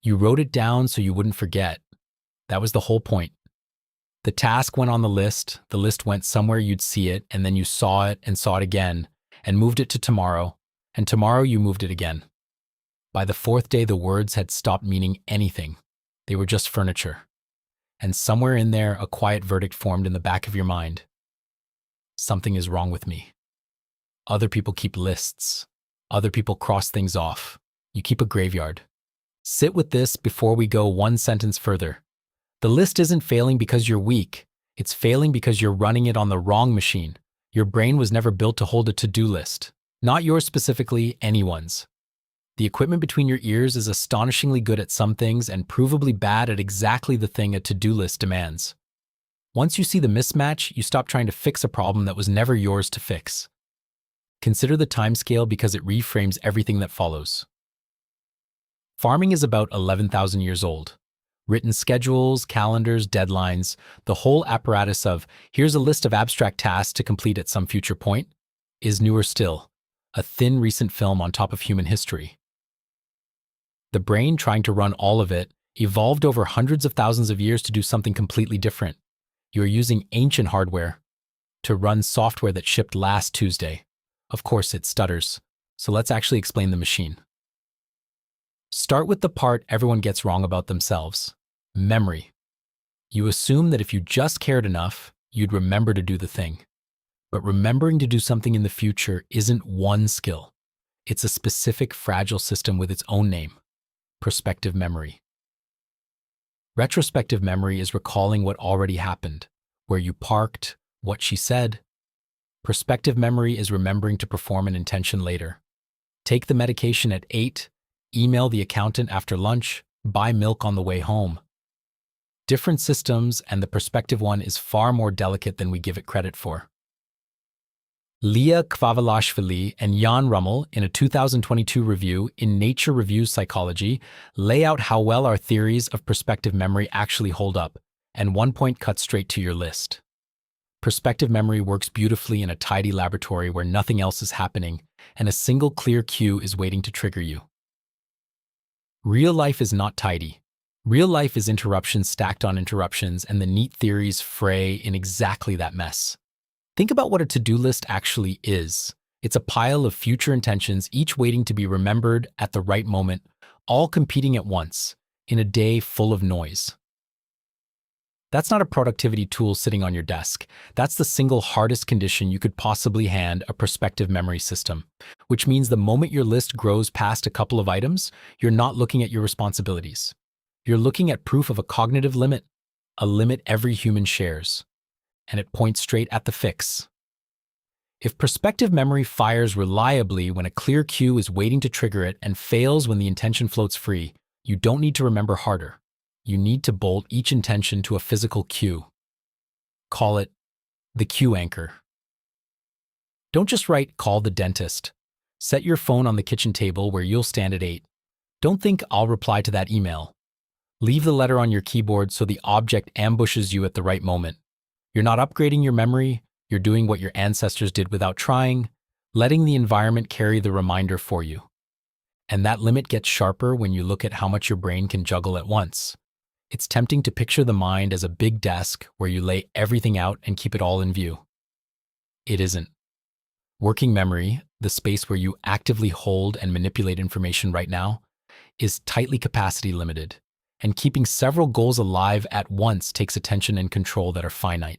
You wrote it down so you wouldn't forget. That was the whole point. The task went on the list went somewhere you'd see it, and then you saw it and saw it again, and moved it to tomorrow, and tomorrow you moved it again. By the fourth day, the words had stopped meaning anything. They were just furniture. And somewhere in there, a quiet verdict formed in the back of your mind. Something is wrong with me. Other people keep lists. Other people cross things off. You keep a graveyard. Sit with this before we go one sentence further. The list isn't failing because you're weak. It's failing because you're running it on the wrong machine. Your brain was never built to hold a to-do list. Not yours specifically, anyone's. The equipment between your ears is astonishingly good at some things and provably bad at exactly the thing a to-do list demands. Once you see the mismatch, you stop trying to fix a problem that was never yours to fix. Consider the timescale because it reframes everything that follows. Farming is about 11,000 years old. Written schedules, calendars, deadlines, the whole apparatus of, here's a list of abstract tasks to complete at some future point, is newer still, a thin recent film on top of human history. The brain, trying to run all of it, evolved over hundreds of thousands of years to do something completely different. You are using ancient hardware to run software that shipped last Tuesday. Of course, it stutters, so let's actually explain the machine. Start with the part everyone gets wrong about themselves: memory. You assume that if you just cared enough, you'd remember to do the thing. But remembering to do something in the future isn't one skill. It's a specific fragile system with its own name: prospective memory. Retrospective memory is recalling what already happened, where you parked, what she said. Prospective memory is remembering to perform an intention later. Take the medication at 8, email the accountant after lunch, buy milk on the way home. Different systems, and the prospective one is far more delicate than we give it credit for. Leah Kvavalashvili and Jan Rummel, in a 2022 review in Nature Reviews Psychology, lay out how well our theories of prospective memory actually hold up, and one point cuts straight to your list. Prospective memory works beautifully in a tidy laboratory where nothing else is happening, and a single clear cue is waiting to trigger you. Real life is not tidy. Real life is interruptions stacked on interruptions, and the neat theories fray in exactly that mess. Think about what a to-do list actually is. It's a pile of future intentions, each waiting to be remembered at the right moment, all competing at once, in a day full of noise. That's not a productivity tool sitting on your desk. That's the single hardest condition you could possibly hand a prospective memory system, which means the moment your list grows past a couple of items, you're not looking at your responsibilities. You're looking at proof of a cognitive limit, a limit every human shares. And it points straight at the fix. If prospective memory fires reliably when a clear cue is waiting to trigger it and fails when the intention floats free, you don't need to remember harder. You need to bolt each intention to a physical cue. Call it the cue anchor. Don't just write "call the dentist." Set your phone on the kitchen table where you'll stand at 8. Don't think "I'll reply to that email." Leave the letter on your keyboard so the object ambushes you at the right moment. You're not upgrading your memory, you're doing what your ancestors did without trying, letting the environment carry the reminder for you. And that limit gets sharper when you look at how much your brain can juggle at once. It's tempting to picture the mind as a big desk where you lay everything out and keep it all in view. It isn't. Working memory, the space where you actively hold and manipulate information right now, is tightly capacity limited, and keeping several goals alive at once takes attention and control that are finite.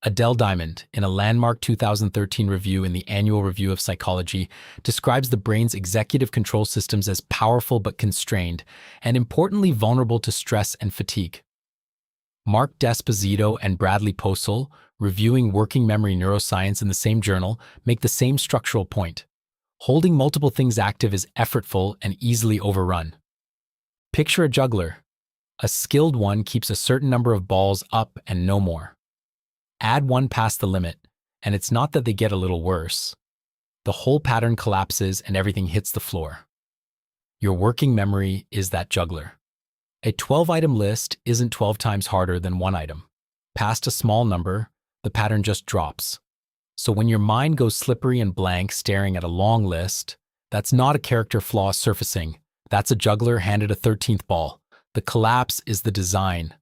Adele Diamond, in a landmark 2013 review in the Annual Review of Psychology, describes the brain's executive control systems as powerful but constrained, and importantly vulnerable to stress and fatigue. Mark Desposito and Bradley Posel, reviewing working memory neuroscience in the same journal, make the same structural point. Holding multiple things active is effortful and easily overrun. Picture a juggler. A skilled one keeps a certain number of balls up and no more. Add one past the limit, and it's not that they get a little worse. The whole pattern collapses and everything hits the floor. Your working memory is that juggler. A 12-item list isn't 12 times harder than one item. Past a small number, the pattern just drops. So when your mind goes slippery and blank staring at a long list, that's not a character flaw surfacing. That's a juggler handed a 13th ball. The collapse is the design,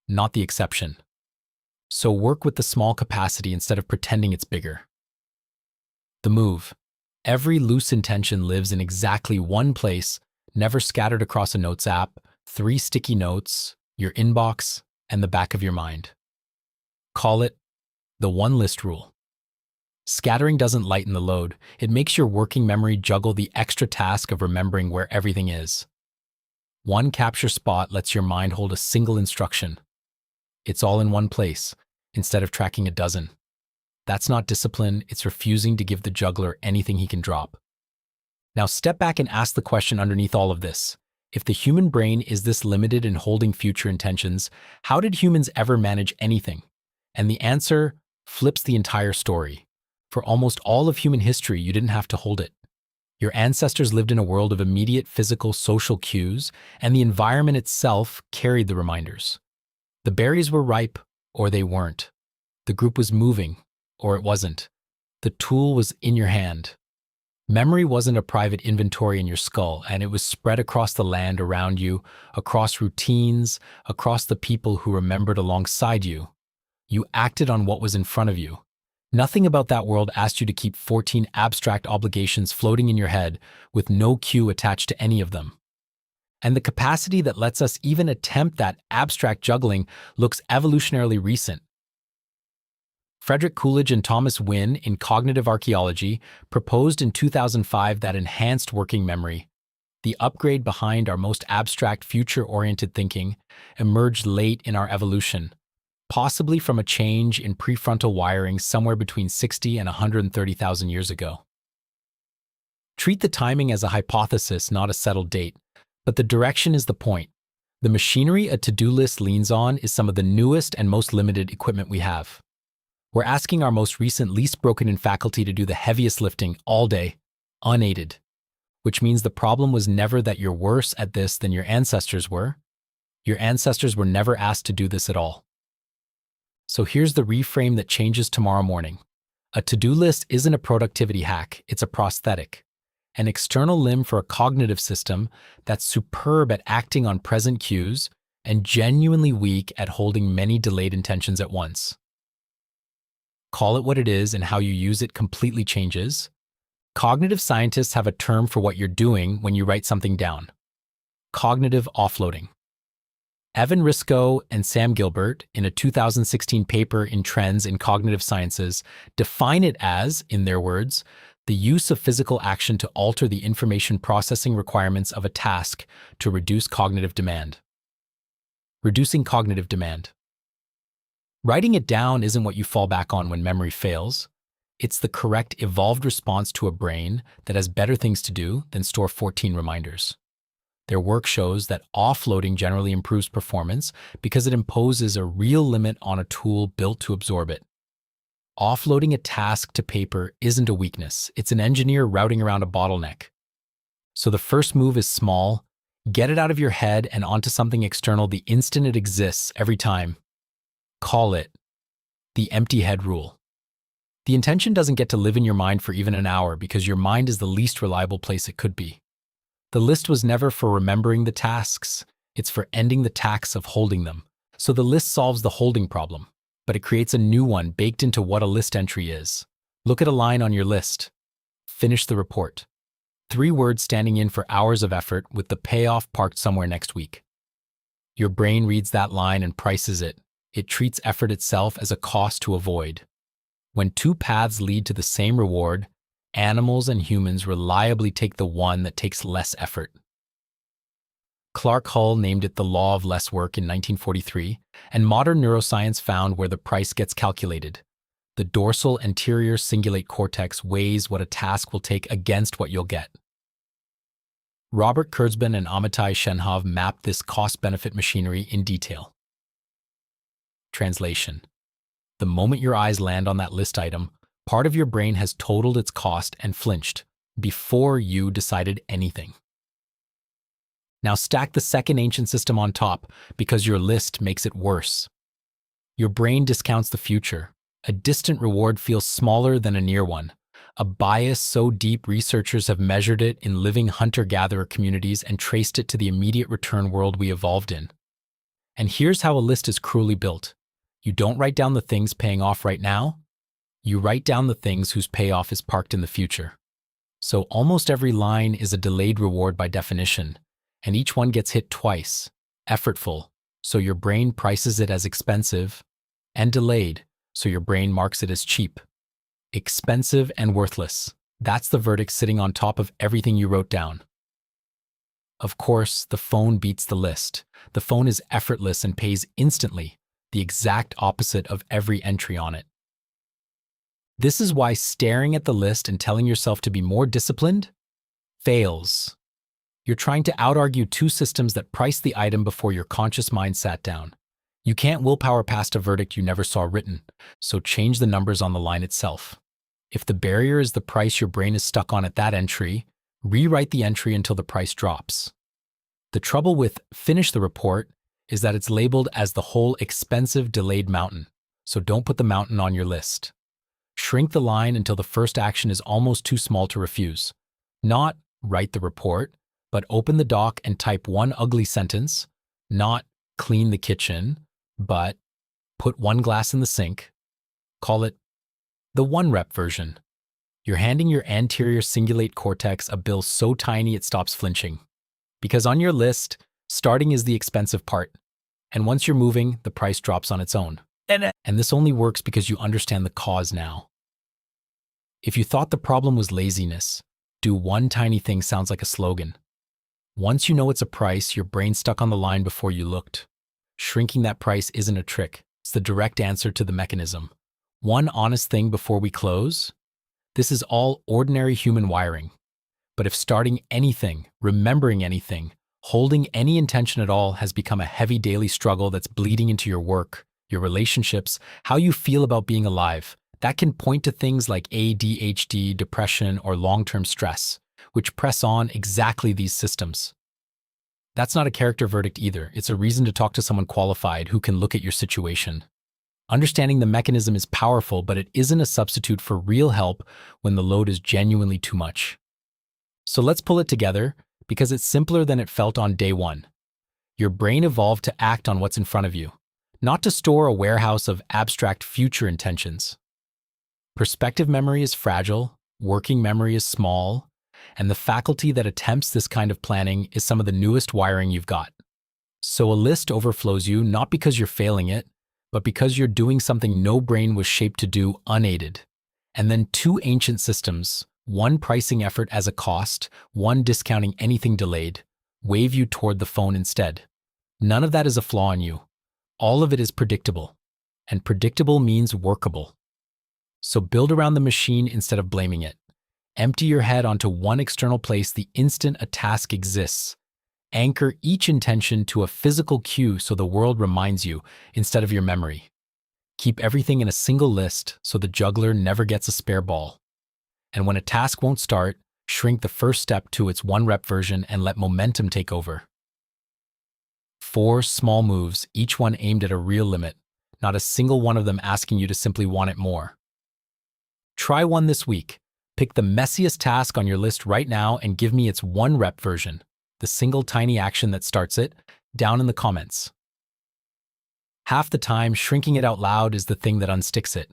not the exception. So work with the small capacity instead of pretending it's bigger. The move. Every loose intention lives in exactly one place, never scattered across a notes app, 3 sticky notes, your inbox, and the back of your mind. Call it the one list rule. Scattering doesn't lighten the load. It makes your working memory juggle the extra task of remembering where everything is. One capture spot lets your mind hold a single instruction. It's all in one place, instead of tracking a dozen. That's not discipline, it's refusing to give the juggler anything he can drop. Now step back and ask the question underneath all of this. If the human brain is this limited in holding future intentions, how did humans ever manage anything? And the answer flips the entire story. For almost all of human history, you didn't have to hold it. Your ancestors lived in a world of immediate physical, social cues, and the environment itself carried the reminders. The berries were ripe, or they weren't. The group was moving, or it wasn't. The tool was in your hand. Memory wasn't a private inventory in your skull, and it was spread across the land around you, across routines, across the people who remembered alongside you. You acted on what was in front of you. Nothing about that world asked you to keep 14 abstract obligations floating in your head with no cue attached to any of them. And the capacity that lets us even attempt that abstract juggling looks evolutionarily recent. Frederick Coolidge and Thomas Wynne in Cognitive Archaeology proposed in 2005 that enhanced working memory, the upgrade behind our most abstract future-oriented thinking, emerged late in our evolution, possibly from a change in prefrontal wiring somewhere between 60 and 130,000 years ago. Treat the timing as a hypothesis, not a settled date, but the direction is the point. The machinery a to-do list leans on is some of the newest and most limited equipment we have. We're asking our most recent least broken-in faculty to do the heaviest lifting all day, unaided, which means the problem was never that you're worse at this than your ancestors were. Your ancestors were never asked to do this at all. So here's the reframe that changes tomorrow morning. A to-do list isn't a productivity hack, it's a prosthetic, an external limb for a cognitive system that's superb at acting on present cues and genuinely weak at holding many delayed intentions at once. Call it what it is, and how you use it completely changes. Cognitive scientists have a term for what you're doing when you write something down: cognitive offloading. Evan Risco and Sam Gilbert, in a 2016 paper in Trends in Cognitive Sciences, define it as, in their words, the use of physical action to alter the information processing requirements of a task to reduce cognitive demand. Reducing cognitive demand. Writing it down isn't what you fall back on when memory fails. It's the correct evolved response to a brain that has better things to do than store 14 reminders. Their work shows that offloading generally improves performance because it imposes a real limit on a tool built to absorb it. Offloading a task to paper isn't a weakness, it's an engineer routing around a bottleneck. So the first move is small: get it out of your head and onto something external the instant it exists, every time. Call it the empty head rule. The intention doesn't get to live in your mind for even an hour because your mind is the least reliable place it could be. The list was never for remembering the tasks, it's for ending the tax of holding them. So the list solves the holding problem, but it creates a new one baked into what a list entry is. Look at a line on your list. Finish the report. 3 words standing in for hours of effort with the payoff parked somewhere next week. Your brain reads that line and prices it. It treats effort itself as a cost to avoid. When 2 paths lead to the same reward, animals and humans reliably take the one that takes less effort. Clark Hull named it the law of less work in 1943, and modern neuroscience found where the price gets calculated. The dorsal anterior cingulate cortex weighs what a task will take against what you'll get. Robert Kurzban and Amitai Shenhav mapped this cost-benefit machinery in detail. Translation: the moment your eyes land on that list item, part of your brain has totaled its cost and flinched before you decided anything. Now stack the second ancient system on top because your list makes it worse. Your brain discounts the future. A distant reward feels smaller than a near one. A bias so deep researchers have measured it in living hunter-gatherer communities and traced it to the immediate return world we evolved in. And here's how a list is cruelly built. You don't write down the things paying off right now. You write down the things whose payoff is parked in the future. So almost every line is a delayed reward by definition, and each one gets hit twice. Effortful, so your brain prices it as expensive, and delayed, so your brain marks it as cheap. Expensive and worthless. That's the verdict sitting on top of everything you wrote down. Of course, the phone beats the list. The phone is effortless and pays instantly, the exact opposite of every entry on it. This is why staring at the list and telling yourself to be more disciplined fails. You're trying to out-argue two systems that priced the item before your conscious mind sat down. You can't willpower past a verdict you never saw written, so change the numbers on the line itself. If the barrier is the price your brain is stuck on at that entry, rewrite the entry until the price drops. The trouble with finish the report is that it's labeled as the whole expensive delayed mountain, so don't put the mountain on your list. Shrink the line until the first action is almost too small to refuse. Not write the report, but open the doc and type one ugly sentence, not clean the kitchen, but put one glass in the sink. Call it the one rep version. You're handing your anterior cingulate cortex a bill so tiny it stops flinching. Because on your list, starting is the expensive part, and once you're moving, the price drops on its own. And this only works because you understand the cause now. If you thought the problem was laziness, do one tiny thing sounds like a slogan. Once you know it's a price, your brain stuck on the line before you looked. Shrinking that price isn't a trick. It's the direct answer to the mechanism. One honest thing before we close. This is all ordinary human wiring. But if starting anything, remembering anything, holding any intention at all has become a heavy daily struggle that's bleeding into your work, your relationships, how you feel about being alive, that can point to things like ADHD, depression, or long-term stress, which press on exactly these systems. That's not a character verdict either. It's a reason to talk to someone qualified who can look at your situation. Understanding the mechanism is powerful, but it isn't a substitute for real help when the load is genuinely too much. So let's pull it together, because it's simpler than it felt on day one. Your brain evolved to act on what's in front of you, not to store a warehouse of abstract future intentions. Perspective memory is fragile, working memory is small, and the faculty that attempts this kind of planning is some of the newest wiring you've got. So a list overflows you not because you're failing it, but because you're doing something no brain was shaped to do unaided. And then two ancient systems, one pricing effort as a cost, one discounting anything delayed, wave you toward the phone instead. None of that is a flaw in you. All of it is predictable, and predictable means workable. So build around the machine instead of blaming it. Empty your head onto one external place the instant a task exists. Anchor each intention to a physical cue so the world reminds you instead of your memory. Keep everything in a single list so the juggler never gets a spare ball. And when a task won't start, shrink the first step to its one rep version and let momentum take over. 4 small moves, each one aimed at a real limit, not a single one of them asking you to simply want it more. Try one this week. Pick the messiest task on your list right now and give me its one rep version, the single tiny action that starts it, down in the comments. Half the time, shrinking it out loud is the thing that unsticks it.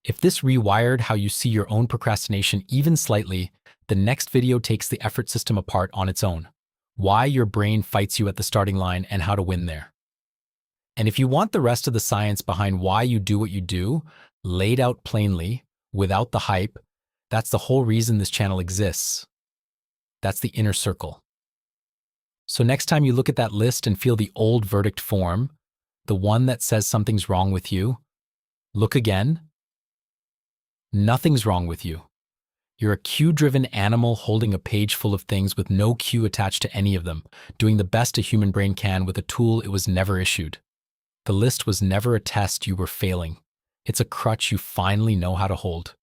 If this rewired how you see your own procrastination even slightly, the next video takes the effort system apart on its own. Why your brain fights you at the starting line and how to win there. And if you want the rest of the science behind why you do what you do, laid out plainly, without the hype, that's the whole reason this channel exists. That's the inner circle. So next time you look at that list and feel the old verdict form, the one that says something's wrong with you, look again. Nothing's wrong with you. You're a cue-driven animal holding a page full of things with no cue attached to any of them, doing the best a human brain can with a tool it was never issued. The list was never a test you were failing. It's a crutch you finally know how to hold.